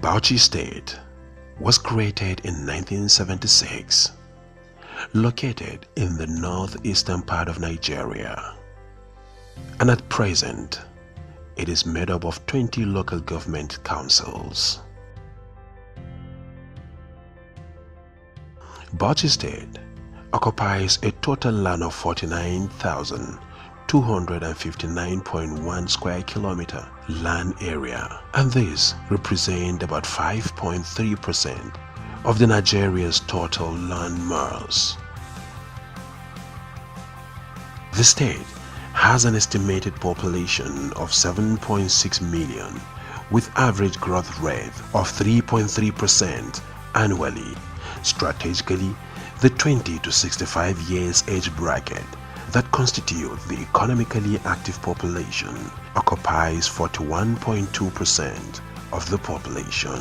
Bauchi State was created in 1976, located in the northeastern part of Nigeria, and at present it is made up of 20 local government councils. Bauchi State occupies a total land of 49,259.1 square kilometer land area, and this represents about 5.3% of the Nigeria's total land mass. The state has an estimated population of 7.6 million with average growth rate of 3.3% annually. Strategically, the 20 to 65 years age bracket that constitute the economically active population occupies 41.2% of the population.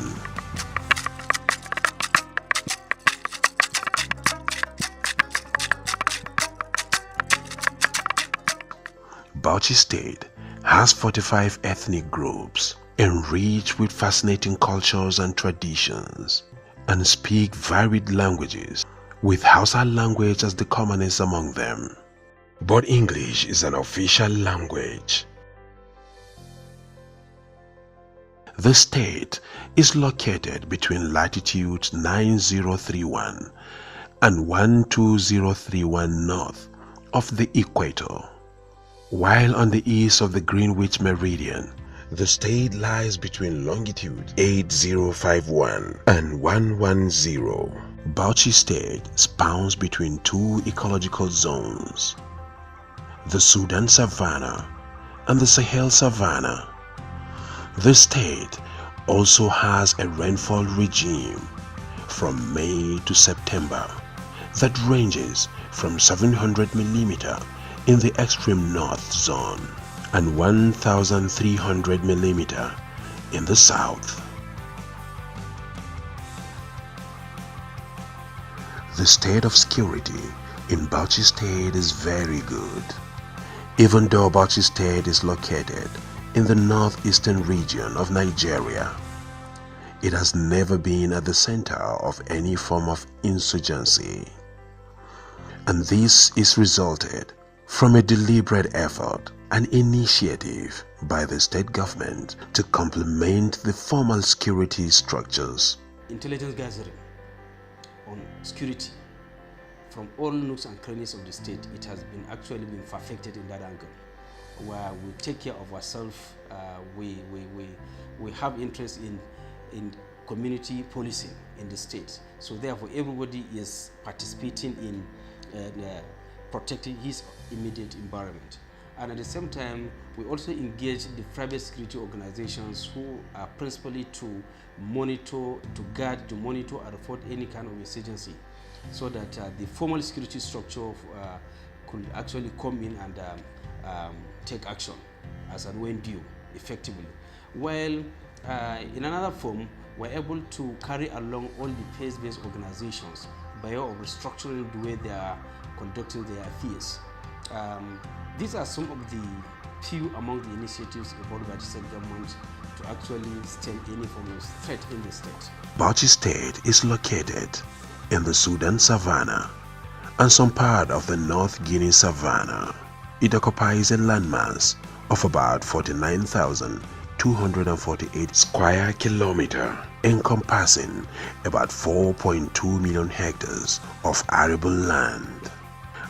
Bauchi State has 45 ethnic groups enriched with fascinating cultures and traditions, and speak varied languages, with Hausa language as the commonest among them. But English is an official language. The state is located between latitudes 9031 and 12031 north of the equator, while on the east of the Greenwich meridian, the state lies between longitude 8051 and 110. Bauchi State spans between two ecological zones, the Sudan Savanna and the Sahel Savanna. The state also has a rainfall regime from May to September that ranges from 700 mm in the extreme north zone and 1,300 mm in the south. The state of security in Bauchi State is very good. Even though Bauchi State is located in the northeastern region of Nigeria, it has never been at the center of any form of insurgency. And this is resulted from a deliberate effort and initiative by the state government to complement the formal security structures. Intelligence gathering on security from all nooks and crannies of the state, it has been actually been perfected in that angle, where we take care of ourselves. We have interest in community policing in the state. So therefore, everybody is participating in protecting his immediate environment. And at the same time, we also engage the private security organizations who are principally to monitor, to guard, to monitor and report any kind of insurgency, so that the formal security structure could actually come in and take action as and when due, effectively. While in another form, we're able to carry along all the place-based organizations by way of restructuring the way they are conducting their affairs. These are some of the few among the initiatives involved by the state government to actually stem any form of threat in the state. Bauchi State is located in the Sudan Savanna and some part of the North Guinea Savanna. It occupies a landmass of about 49,248 square kilometer, encompassing about 4.2 million hectares of arable land,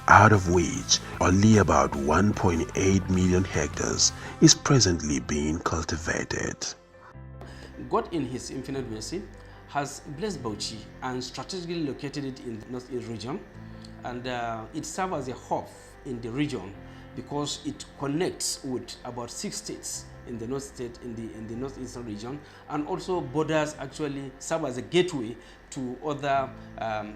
out of which only about 1.8 million hectares is presently being cultivated. God, in His infinite mercy, has blessed Bauchi and strategically located it in the northeast region, and it serves as a hub in the region because it connects with about 6 states in the the northeastern region, and also borders actually serve as a gateway to other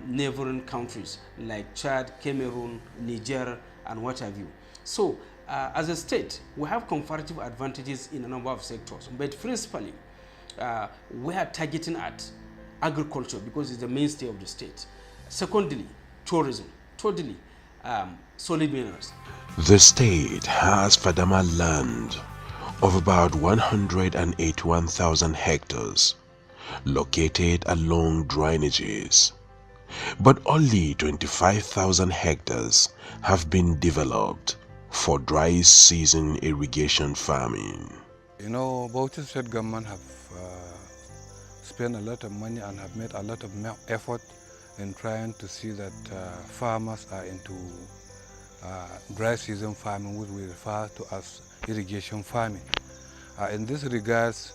neighboring countries like Chad, Cameroon, Niger, and what have you. So as a state, we have comparative advantages in a number of sectors, but principally we are targeting at agriculture because it's the mainstay of the state. Secondly, tourism. Thirdly, solid minerals. The state has Fadama land of about 181,000 hectares, located along drainages. But only 25,000 hectares have been developed for dry season irrigation farming. You know, Bauchi state government have spent a lot of money and have made a lot of effort in trying to see that farmers are into dry season farming, which we refer to as irrigation farming. In this regards,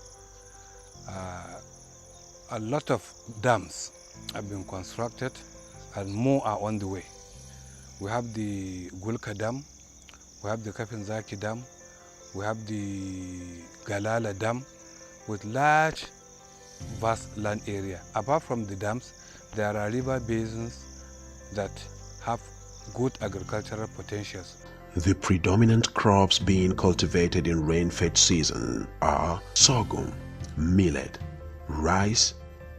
a lot of dams have been constructed and more are on the way. We have the Gulka Dam, we have the Kapinzaki Dam, we have the Galala Dam with large, vast land area. Apart from the dams, there are river basins that have good agricultural potentials. The predominant crops being cultivated in rain-fed season are sorghum, millet, rice,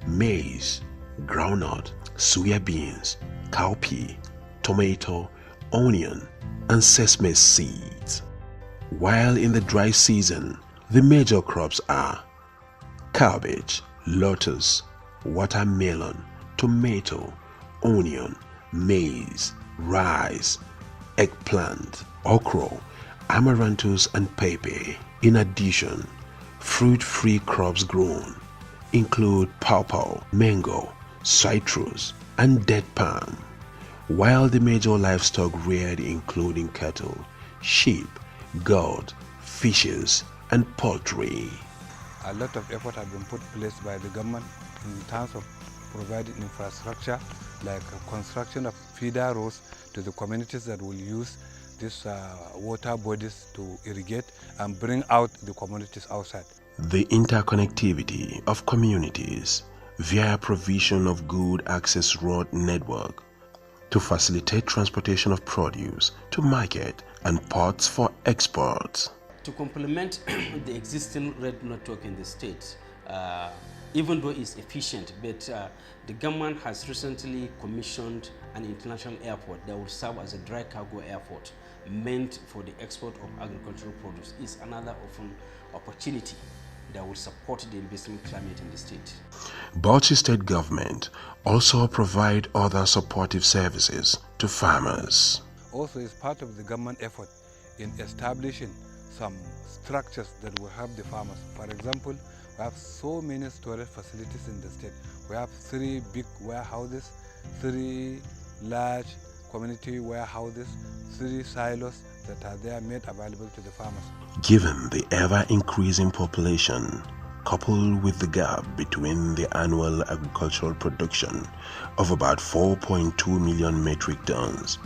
maize, groundnut, soya beans, cowpea, tomato, onion, and sesame seeds. While in the dry season, the major crops are cabbage, lettuce, watermelon, tomato, onion, maize, rice, eggplant, okra, amaranthus, and pepper. In addition, fruit-free crops grown include pawpaw, mango, citrus, and date palm, while the major livestock reared including cattle, sheep, goat, fishes, and poultry. A lot of effort has been put place by the government in terms of providing infrastructure like construction of feeder roads to the communities that will use these water bodies to irrigate and bring out the communities outside. The interconnectivity of communities via provision of good access road network to facilitate transportation of produce to market and ports for export. To complement the existing road network in the state, even though it's efficient, but the government has recently commissioned an international airport that will serve as a dry cargo airport meant for the export of agricultural produce. Is another opportunity that will support the investment climate in the state. Bauchi State Government also provide other supportive services to farmers. Also is part of the government effort in establishing some structures that will help the farmers. For example, we have so many storage facilities in the state. We have 3 big warehouses, 3 large community warehouses, 3 silos that are there made available to the farmers. Given the ever-increasing population, coupled with the gap between the annual agricultural production of about 4.2 million metric tons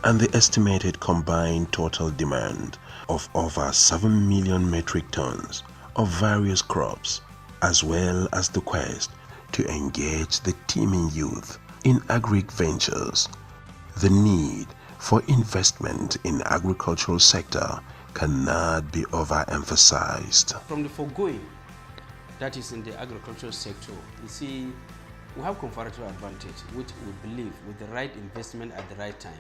and the estimated combined total demand of over 7 million metric tons of various crops, as well as the quest to engage the teeming youth in agri-ventures, the need for investment in agricultural sector cannot be overemphasized. From the foregoing, that is in the agricultural sector, you see, we have comparative advantage, which we believe with the right investment at the right time,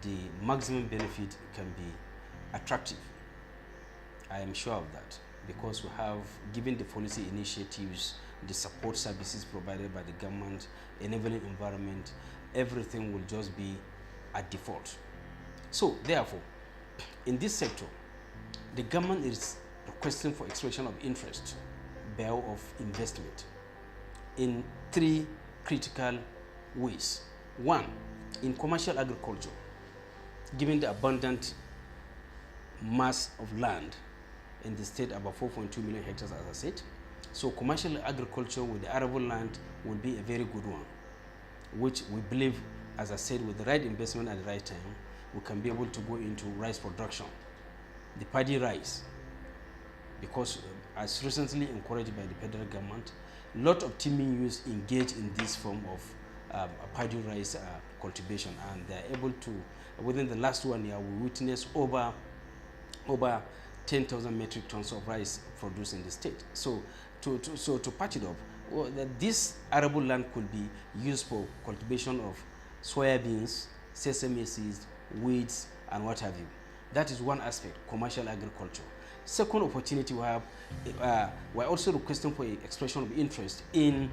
the maximum benefit can be attractive. I am sure of that because we have given the policy initiatives, the support services provided by the government, enabling environment, everything will just be at default. So therefore, in this sector, the government is requesting for expression of interest, bill of investment in 3 critical ways. 1, in commercial agriculture, given the abundant mass of land in the state, about 4.2 million hectares, as I said. So commercial agriculture with the arable land will be a very good one, which we believe, as I said, with the right investment at the right time, we can be able to go into rice production, the paddy rice, because as recently encouraged by the federal government, a lot of teeming youths engage in this form of paddy rice cultivation, and they're able to, within the last 1 year, we witnessed over 10,000 metric tons of rice produced in the state. So to patch it up, well, this arable land could be used for cultivation of soybeans, sesame seeds, weeds, and what have you. That is one aspect, commercial agriculture. Second opportunity we have, we're also requesting for an expression of interest in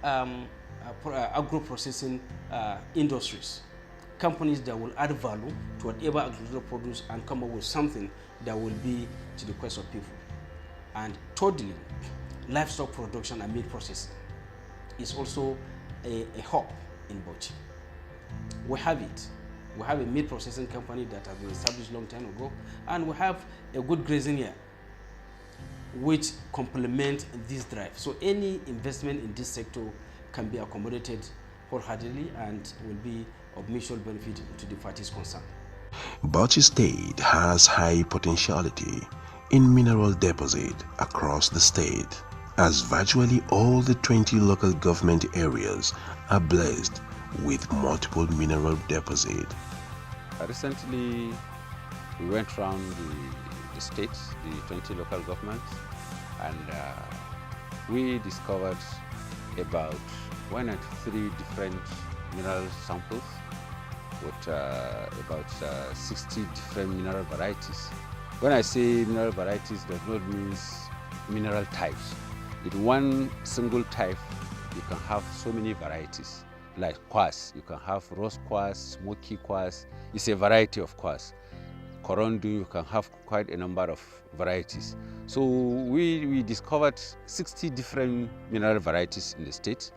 agro-processing industries, companies that will add value to whatever agricultural produce and come up with something that will be to the quest of people. And thirdly, livestock production and meat processing is also a hub in Bauchi. We have it. We have a meat processing company that has been established a long time ago, and we have a good grazing area which complement this drive. So any investment in this sector can be accommodated wholeheartedly and will be of mutual benefit to the parties concerned. Bauchi State has high potentiality in mineral deposit across the state, as virtually all the 20 local government areas are blessed with multiple mineral deposit. Recently, we went around the states, the 20 local governments, and we discovered about 103 different mineral samples with about 60 different mineral varieties. When I say mineral varieties, does not mean mineral types. In one single type, you can have so many varieties. Like quartz, you can have rose quartz, smoky quartz. It's a variety of quartz. Korondu, you can have quite a number of varieties. So we discovered 60 different mineral varieties in the state.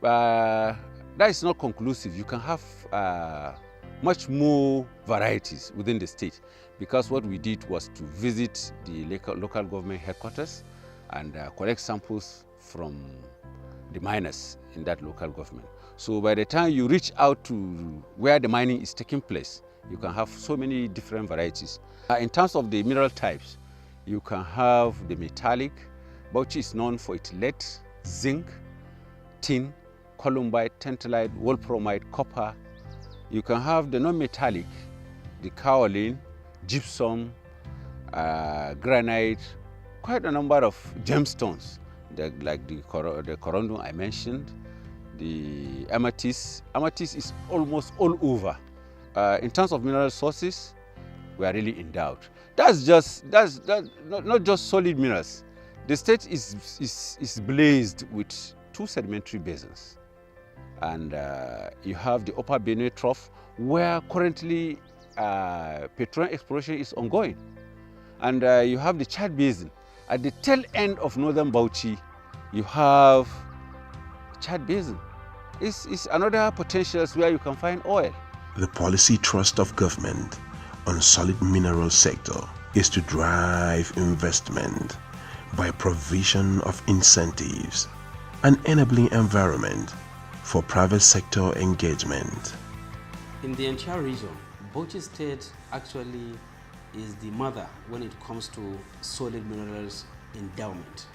That is not conclusive. You can have much more varieties within the state, because what we did was to visit the local government headquarters and collect samples from the miners in that local government. So by the time you reach out to where the mining is taking place, you can have so many different varieties. In terms of the mineral types, you can have the metallic. Bauchi is known for its lead, zinc, tin, columbite, tantalite, wolframite, copper. You can have the non-metallic, the kaolin, gypsum, granite, quite a number of gemstones, like the corundum I mentioned, the amethyst. Amethyst is almost all over. In terms of mineral sources, we are really endowed. That's not just solid minerals. The state is blazed with 2 sedimentary basins. And you have the Upper Benue Trough, where currently petroleum exploration is ongoing. And you have the Chad Basin. At the tail end of northern Bauchi, you have Chad Basin. It's another potential where you can find oil. The policy thrust of government on solid mineral sector is to drive investment by provision of incentives and enabling environment for private sector engagement. In the entire region, Bauchi State actually is the mother when it comes to solid minerals endowment.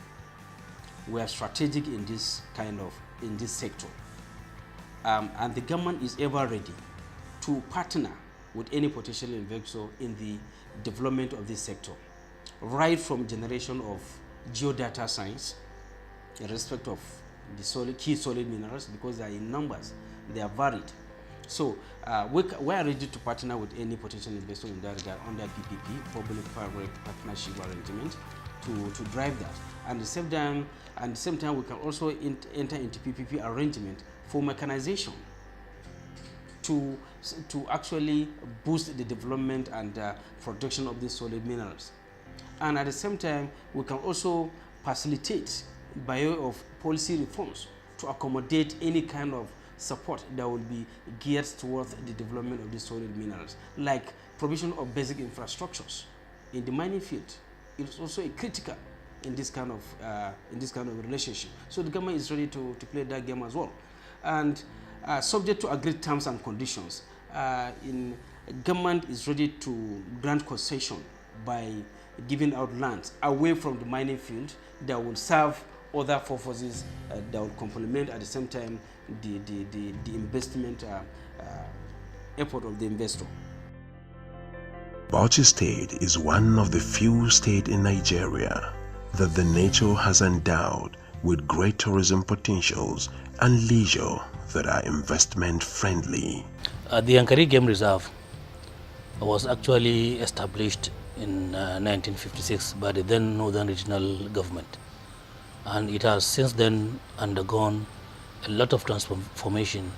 We are strategic in this sector, and the government is ever ready to partner with any potential investor in the development of this sector, right from generation of geodata science in respect of the key solid minerals, because they are in numbers, they are varied. So we are ready to partner with any potential investor in that regard under PPP, public-private partnership arrangement, to drive that. And at the same time, we can also enter into PPP arrangement for mechanization to actually boost the development and production of these solid minerals. And at the same time, we can also facilitate by way of policy reforms to accommodate any kind of support that will be geared towards the development of these solid minerals, like provision of basic infrastructures in the mining field. It's also critical in this kind of relationship. So the government is ready to play that game as well, and subject to agreed terms and conditions. Government is ready to grant concession by giving out lands away from the mining field that will serve other purposes that will complement at the same time the investment effort of the investor. Bauchi State is one of the few states in Nigeria that the nature has endowed with great tourism potentials and leisure that are investment friendly. The Yankari Game Reserve was actually established in 1956 by the then Northern Regional Government. And it has since then undergone a lot of transformation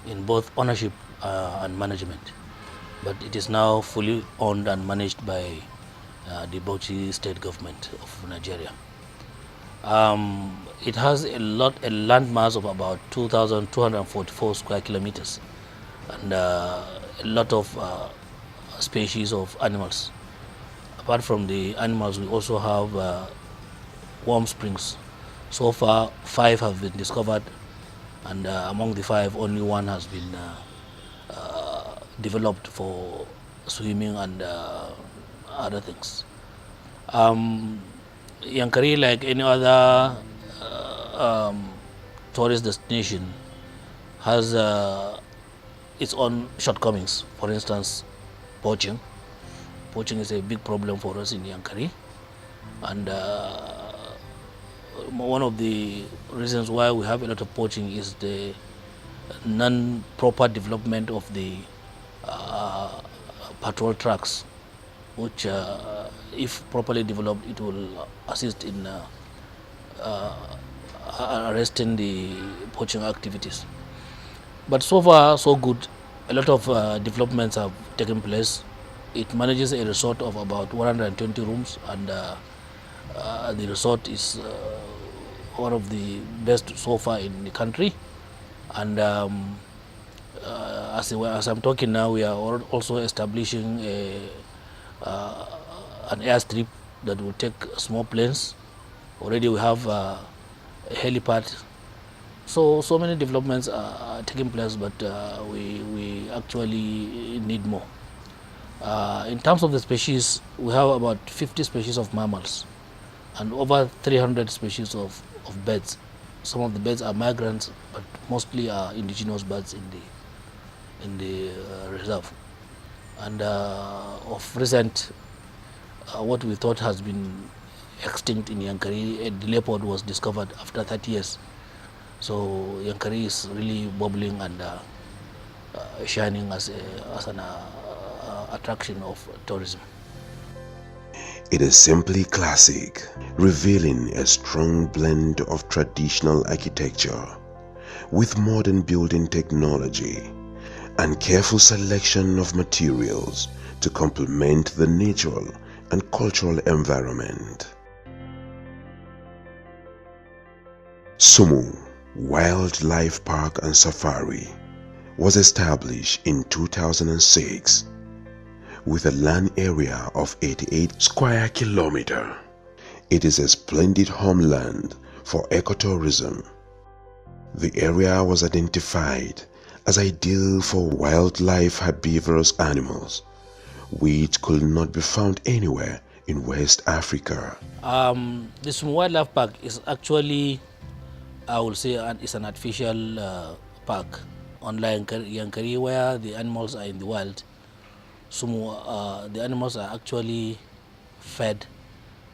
in both ownership and management. But it is now fully owned and managed by the Bauchi State Government of Nigeria. It has a landmass of about 2,244 square kilometers, and a lot of species of animals. Apart from the animals, we also have warm springs. So far, 5 have been discovered, and among the 5, only one has been developed for swimming and other things. Yankari, like any other tourist destination, has its own shortcomings. For instance, poaching. Poaching is a big problem for us in Yankari, and one of the reasons why we have a lot of poaching is the non-proper development of the patrol trucks, which if properly developed, it will assist in arresting the poaching activities. But so far, so good. A lot of developments have taken place. It manages a resort of about 120 rooms, and the resort is one of the best so far in the country. And as I'm talking now, we are also establishing an airstrip that will take small planes. Already we have a helipad. So many developments are taking place, but we actually need more. In terms of the species, we have about 50 species of mammals and over 300 species of birds. Some of the birds are migrants, but mostly are indigenous birds in the reserve. And of recent, what we thought has been extinct in Yankari, the leopard was discovered after 30 years. So Yankari is really bubbling and shining as an attraction of tourism. It is simply classic, revealing a strong blend of traditional architecture with modern building technology and careful selection of materials to complement the natural and cultural environment. Sumu Wildlife Park and Safari was established in 2006 with a land area of 88 square kilometers. It is a splendid homeland for ecotourism. The area was identified as ideal for wildlife herbivorous animals, which could not be found anywhere in West Africa. This wildlife park is actually, I would say, it's an artificial park. Unlike Yankari, where the animals are in the wild, the animals are actually fed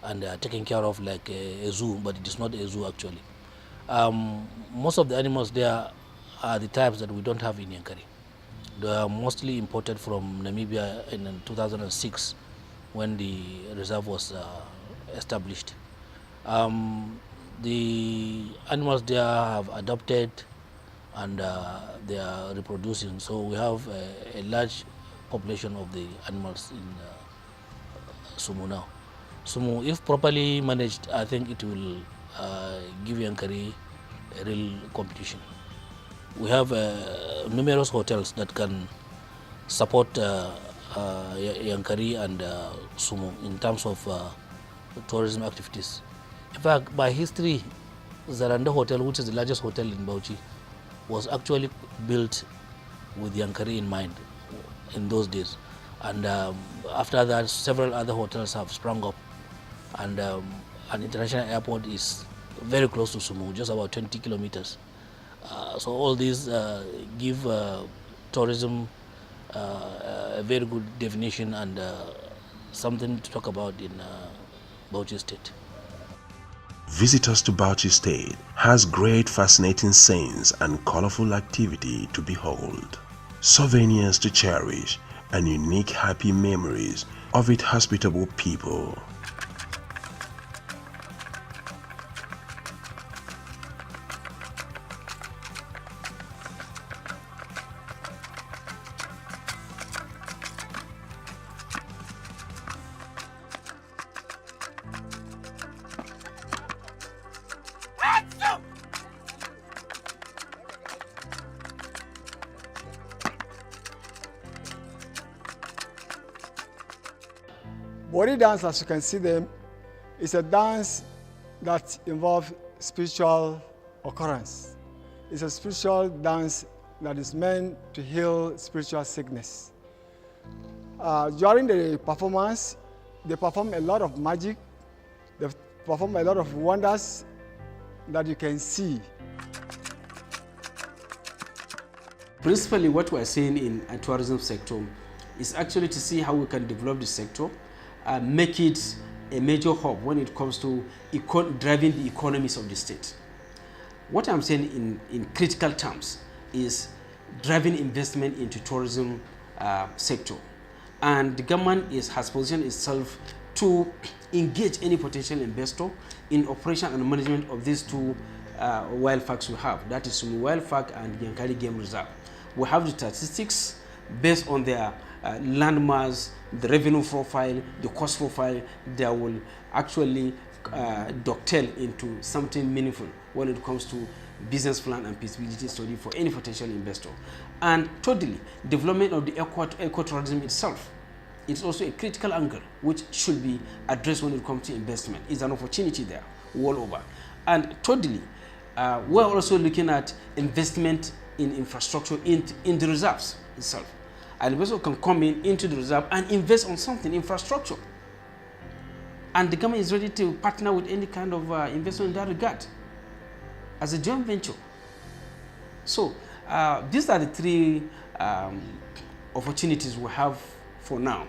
and taken care of like a zoo, but it is not a zoo actually. Most of the animals there are the types that we don't have in Yankari. They are mostly imported from Namibia in 2006 when the reserve was established. The animals there have adopted and they are reproducing, so we have a large population of the animals in Sumu now. Sumu, if properly managed, I think it will give Yankari a real competition. We have numerous hotels that can support Yankari and Sumu in terms of tourism activities. In fact, by history, Zaranda Hotel, which is the largest hotel in Bauchi, was actually built with Yankari in mind in those days. And after that, several other hotels have sprung up. And an international airport is very close to Sumu, just about 20 kilometers. So all these give tourism a very good definition and something to talk about in Bauchi State. Visitors to Bauchi State has great fascinating scenes and colorful activity to behold, souvenirs to cherish, and unique happy memories of its hospitable people. Body dance, as you can see them, is a dance that involves spiritual occurrence. It's a spiritual dance that is meant to heal spiritual sickness. During the performance, they perform a lot of magic. They perform a lot of wonders that you can see. Principally, what we're saying in a tourism sector is actually to see how we can develop the sector, make it a major hub when it comes to driving the economies of the state. What I'm saying in critical terms is driving investment into tourism sector. And the government has positioned itself to engage any potential investor in operation and management of these two wild parks we have. That is Sumi Wild Park and Yankari Game Reserve. We have the statistics based on their landmass, the revenue profile, the cost profile, that will actually dovetail into something meaningful when it comes to business plan and feasibility study for any potential investor. And totally, development of the ecotourism itself is also a critical angle which should be addressed when it comes to investment. It's an opportunity there all over. And totally, we're also looking at investment in infrastructure in the reserves itself. An investor can come into the reserve and invest on something, infrastructure. And the government is ready to partner with any kind of investment in that regard as a joint venture. So these are the three opportunities we have for now.